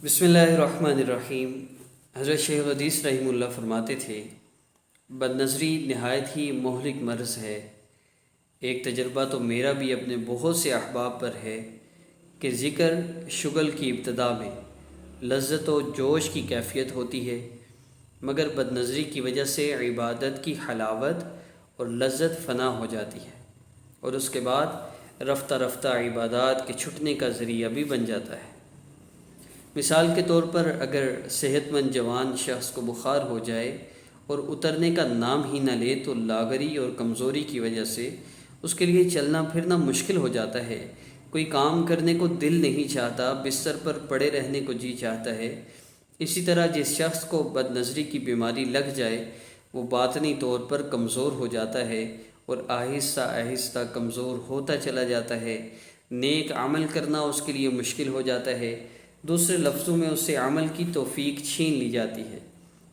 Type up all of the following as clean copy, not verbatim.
بسم اللہ الرحمن الرحیم۔ حضرت شیخ الحدیث رحمہ اللہ فرماتے تھے، بد نظری نہایت ہی مہلک مرض ہے۔ ایک تجربہ تو میرا بھی اپنے بہت سے احباب پر ہے کہ ذکر شغل کی ابتدا میں لذت و جوش کی کیفیت ہوتی ہے، مگر بد نظری کی وجہ سے عبادت کی حلاوت اور لذت فنا ہو جاتی ہے، اور اس کے بعد رفتہ رفتہ عبادات کے چھٹنے کا ذریعہ بھی بن جاتا ہے۔ مثال کے طور پر اگر صحت مند جوان شخص کو بخار ہو جائے اور اترنے کا نام ہی نہ لے تو لاغری اور کمزوری کی وجہ سے اس کے لیے چلنا پھرنا مشکل ہو جاتا ہے، کوئی کام کرنے کو دل نہیں چاہتا، بستر پر پڑے رہنے کو جی چاہتا ہے۔ اسی طرح جس شخص کو بد نظری کی بیماری لگ جائے وہ باطنی طور پر کمزور ہو جاتا ہے اور آہستہ آہستہ کمزور ہوتا چلا جاتا ہے، نیک عمل کرنا اس کے لیے مشکل ہو جاتا ہے، دوسرے لفظوں میں اس سے عمل کی توفیق چھین لی جاتی ہے۔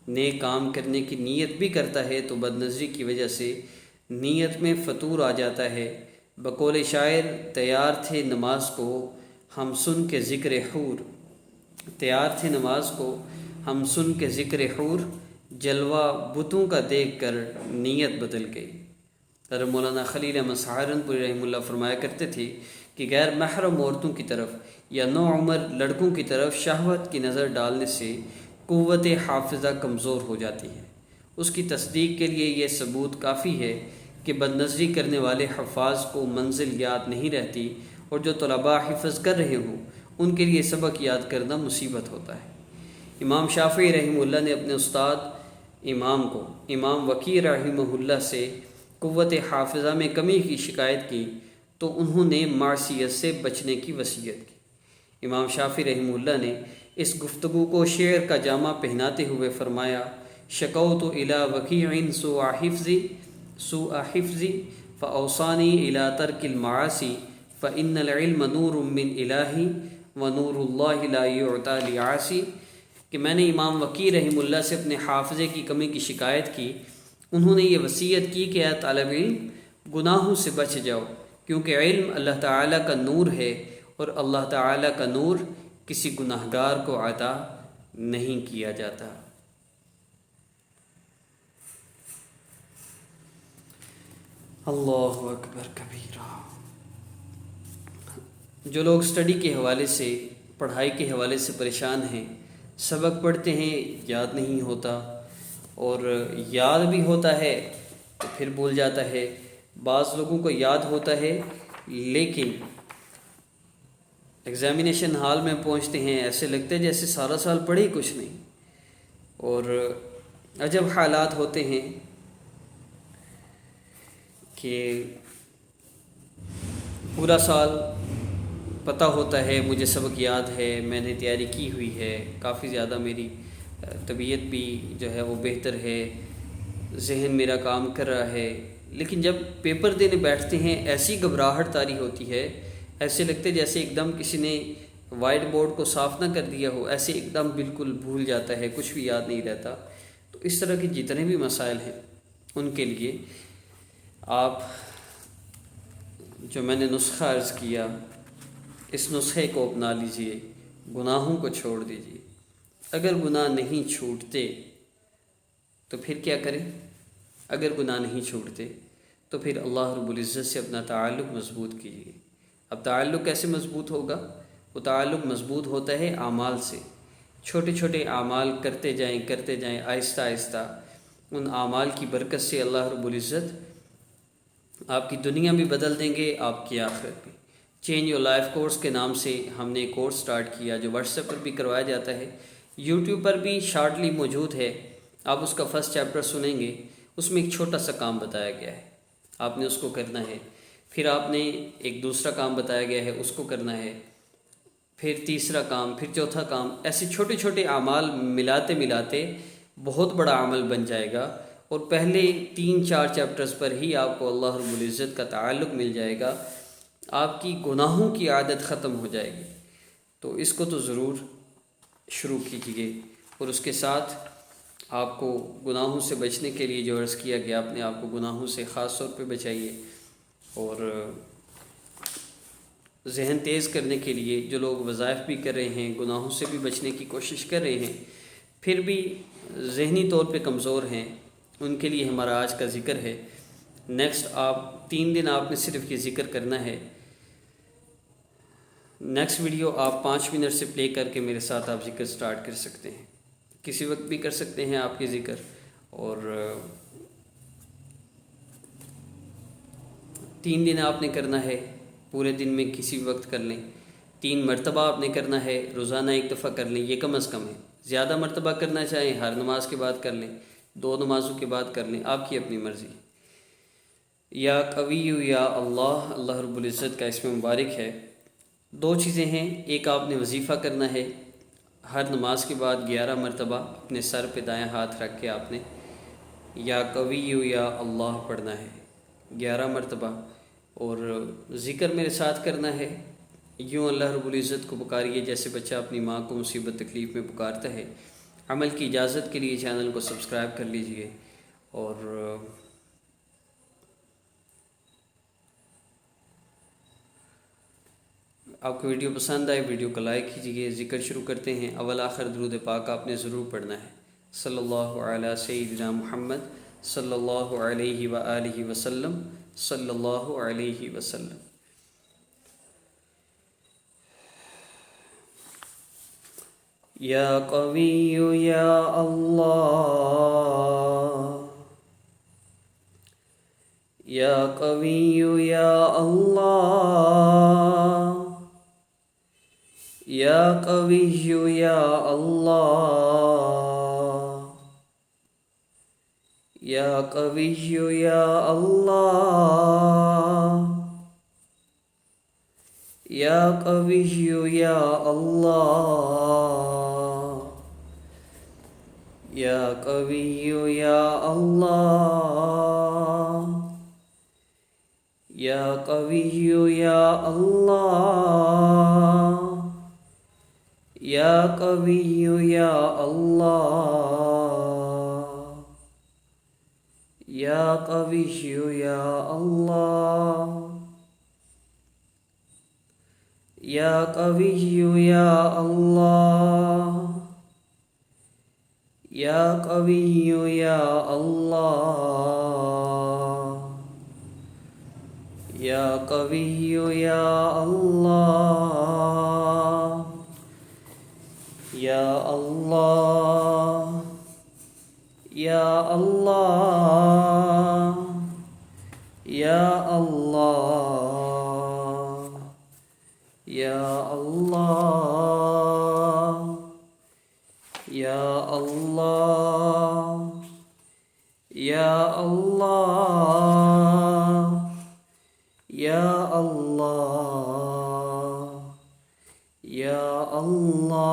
نیک کام کرنے کی نیت بھی کرتا ہے تو بد نظری کی وجہ سے نیت میں فطور آ جاتا ہے۔ بقول شاعر، تیار تھے نماز کو ہم سن کے ذکر حور، تیار تھے نماز کو ہم سن کے ذکر حور، جلوہ بتوں کا دیکھ کر نیت بدل گئی۔ حضرت مولانا خلیل احمد سہارنپوری رحمہ اللہ فرمایا کرتے تھے کہ غیر محرم عورتوں کی طرف یا نوعمر لڑکوں کی طرف شہوت کی نظر ڈالنے سے قوت حافظہ کمزور ہو جاتی ہے۔ اس کی تصدیق کے لیے یہ ثبوت کافی ہے کہ بد نظری کرنے والے حفاظ کو منزل یاد نہیں رہتی، اور جو طلباء حفظ کر رہے ہوں ان کے لیے سبق یاد کرنا مصیبت ہوتا ہے۔ امام شافعی رحمہ اللہ نے اپنے استاد امام کو امام وکیع رحمہ اللہ سے قوت حافظہ میں کمی کی شکایت کی تو انہوں نے معصیت سے بچنے کی وصیت کی۔ امام شافعی رحمہ اللہ نے اس گفتگو کو شعر کا جامہ پہناتے ہوئے فرمایا، شکوت الی وکیع سوء حفظی فاوصانی الی ترک المعاصی فان العلم نور من الہ ونور اللہ لا یعطی لعاصی، کہ میں نے امام وکیع رحمہ اللہ سے اپنے حافظے کی کمی کی شکایت کی، انہوں نے یہ وصیت کی کہ اے طالب علم گناہوں سے بچ جاؤ، کیونکہ علم اللہ تعالیٰ کا نور ہے اور اللہ تعالیٰ کا نور کسی گناہ گار کو عطا نہیں کیا جاتا۔ اللہ اکبر کبیرہ۔ جو لوگ اسٹڈی کے حوالے سے، پڑھائی کے حوالے سے پریشان ہیں، سبق پڑھتے ہیں یاد نہیں ہوتا، اور یاد بھی ہوتا ہے تو پھر بھول جاتا ہے، بعض لوگوں کو یاد ہوتا ہے لیکن ایگزامینیشن ہال میں پہنچتے ہیں ایسے لگتا ہے جیسے سارا سال پڑھے ہی کچھ نہیں، اور عجب حالات ہوتے ہیں کہ پورا سال پتہ ہوتا ہے، مجھے سبق یاد ہے، میں نے تیاری کی ہوئی ہے، کافی زیادہ میری طبیعت بھی جو ہے وہ بہتر ہے، ذہن میرا کام کر رہا ہے، لیکن جب پیپر دینے بیٹھتے ہیں ایسی گھبراہٹ طاری ہوتی ہے، ایسے لگتے جیسے ایک دم کسی نے وائٹ بورڈ کو صاف نہ کر دیا ہو، ایسے ایک دم بالکل بھول جاتا ہے، کچھ بھی یاد نہیں رہتا۔ تو اس طرح کے جتنے بھی مسائل ہیں ان کے لیے آپ جو میں نے نسخہ عرض کیا، اس نسخے کو اپنا لیجئے، گناہوں کو چھوڑ دیجئے۔ اگر گناہ نہیں چھوٹتے تو پھر کیا کریں؟ اگر گناہ نہیں چھوٹتے تو پھر اللہ رب العزت سے اپنا تعلق مضبوط کیجیے۔ اب تعلق کیسے مضبوط ہوگا؟ وہ تعلق مضبوط ہوتا ہے اعمال سے، چھوٹے چھوٹے اعمال کرتے جائیں آہستہ آہستہ، ان اعمال کی برکت سے اللہ رب العزت آپ کی دنیا بھی بدل دیں گے، آپ کی آخرت بھی۔ چینج یور لائف کورس کے نام سے ہم نے ایک کورس سٹارٹ کیا جو واٹس ایپ پر بھی کروایا جاتا ہے، یوٹیوب پر بھی شارٹلی موجود ہے، آپ اس کا فرسٹ چیپٹر سنیں گے، اس میں ایک چھوٹا سا کام بتایا گیا ہے، آپ نے اس کو کرنا ہے، پھر آپ نے ایک دوسرا کام بتایا گیا ہے، اس کو کرنا ہے، پھر تیسرا کام، پھر چوتھا کام، ایسے چھوٹے چھوٹے اعمال ملاتے ملاتے بہت بڑا عمل بن جائے گا، اور پہلے 3-4 چیپٹرز پر ہی آپ کو اللہ رب العزت کا تعلق مل جائے گا، آپ کی گناہوں کی عادت ختم ہو جائے گی۔ تو اس کو تو ضرور شروع کیجیے، اور اس کے ساتھ آپ کو گناہوں سے بچنے کے لیے جو عرض کیا گیا، اپنے آپ کو گناہوں سے خاص طور پہ بچائیے، اور ذہن تیز کرنے کے لیے جو لوگ وظائف بھی کر رہے ہیں، گناہوں سے بھی بچنے کی کوشش کر رہے ہیں، پھر بھی ذہنی طور پہ کمزور ہیں، ان کے لیے ہمارا آج کا ذکر ہے۔ نیکسٹ 3 دن آپ نے صرف یہ ذکر کرنا ہے۔ نیکسٹ ویڈیو آپ 5 منٹ سے پلے کر کے میرے ساتھ آپ ذکر سٹارٹ کر سکتے ہیں، کسی وقت بھی کر سکتے ہیں آپ کے ذکر، اور 3 دن آپ نے کرنا ہے، پورے دن میں کسی بھی وقت کر لیں۔ 3 مرتبہ آپ نے کرنا ہے، روزانہ 1 دفعہ کر لیں، یہ کم از کم ہے۔ زیادہ مرتبہ کرنا چاہیں ہر نماز کے بعد کر لیں، 2 نمازوں کے بعد کر لیں، آپ کی اپنی مرضی۔ یا قوی یا اللہ، اللہ رب العزت کا اسم مبارک ہے۔ 2 چیزیں ہیں، ایک آپ نے وظیفہ کرنا ہے، ہر نماز کے بعد 11 مرتبہ اپنے سر پہ دائیں ہاتھ رکھ کے آپ نے یا قوی یا اللہ پڑھنا ہے 11 مرتبہ، اور ذکر میرے ساتھ کرنا ہے۔ یوں اللہ رب العزت کو پکاریے جیسے بچہ اپنی ماں کو مصیبت تکلیف میں پکارتا ہے۔ عمل کی اجازت کے لیے چینل کو سبسکرائب کر لیجئے، اور آپ کو ویڈیو پسند آئے ویڈیو کو لائک کیجئے۔ ذکر شروع کرتے ہیں۔ اول آخر درود پاک آپ نے ضرور پڑھنا ہے۔ صلی اللہ علیہ سیدنا محمد صلی اللہ علیہ وآلہ وسلم صلی اللہ علیہ وسلم۔ یا قوی یا اللہ، یا قوی یا اللہ، یا قوی یا اللہ، یا قوی یا اللہ، یا قوی یا اللہ، یا قوی یا اللہ، یا قوی یا اللہ، یا قوی یا اللہ، یا قوی یا اللہ، یا قوی یا اللہ، یا قوی یا اللہ، یا قوی یا اللہ، یا اللہ، یا اللہ، یا اللہ، یا اللہ، یا اللہ، یا اللہ، یا اللہ، یا اللہ۔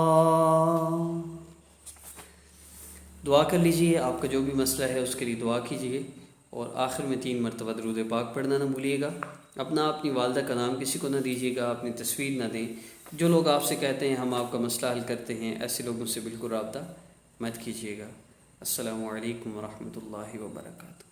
دعا کر لیجئے، آپ کا جو بھی مسئلہ ہے اس کے لیے دعا کیجئے، اور آخر میں 3 مرتبہ درود پاک پڑھنا نہ بھولیے گا۔ اپنی والدہ کا نام کسی کو نہ دیجیے گا، اپنی تصویر نہ دیں۔ جو لوگ آپ سے کہتے ہیں ہم آپ کا مسئلہ حل کرتے ہیں، ایسے لوگوں سے بالکل رابطہ مت کیجیے گا۔ السلام علیکم ورحمۃ اللہ وبرکاتہ۔